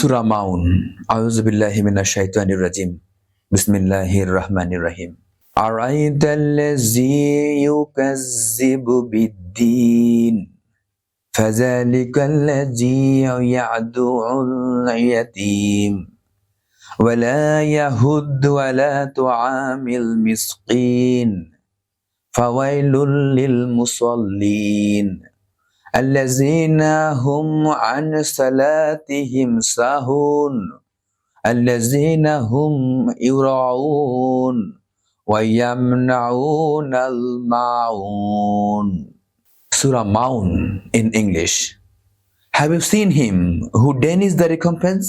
সূরা মাউন। আউযু বিল্লাহি মিনাশ শাইতানির রাজিম। বিসমিল্লাহির রহমানির রহিম। আরাইতাল্লাযী ইউকাযযিবু বিদ্দীন ফাযালিকাল্লাযী ইয়াদুউল ইয়াতীম ওয়ালা ইয়াহুদ্দু ওয়ালা তুআমিল মিসকিন ফাওয়াইলুল লিল মুসাল্লিন আল্লাযীনা হুম আন সালাতিহিম সাহুন আল্লাযীনা হুম ইউরাউন ওয়া ইয়ামনাউনাল মাউন। Surah Maun in English. Have you seen him who denies the recompense?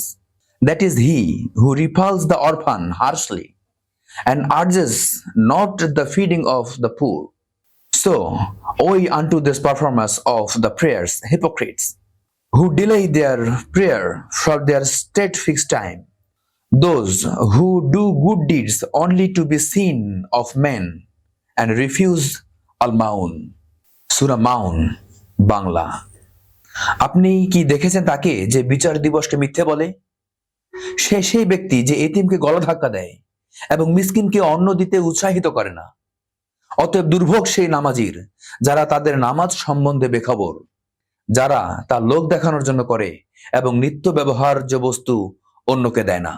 That is he who repulses the orphan harshly and urges not the feeding of the poor. So, owe unto this performance of the prayers hypocrites, who delay their prayer for their state fixed time, those who do good deeds only to be seen of men and refuse al-maun. সূরা মাউন বাংলা। আপনি কি দেখেছেন তাকে যে বিচার দিবসকে মিথ্যে বলে? সে সেই ব্যক্তি যে এতিমকে গলধাক্কা দেয় এবং মিসকিনকে অন্ন দিতে উৎসাহিত করে না। অতএব দুর্ভোগ সেই নামাজির যারা তাদের নামাজ সম্বন্ধে বেখবর, যারা তা লোক দেখানোর জন্য করে এবং নিত্য ব্যবহার্য বস্তু অন্যকে দেয় না।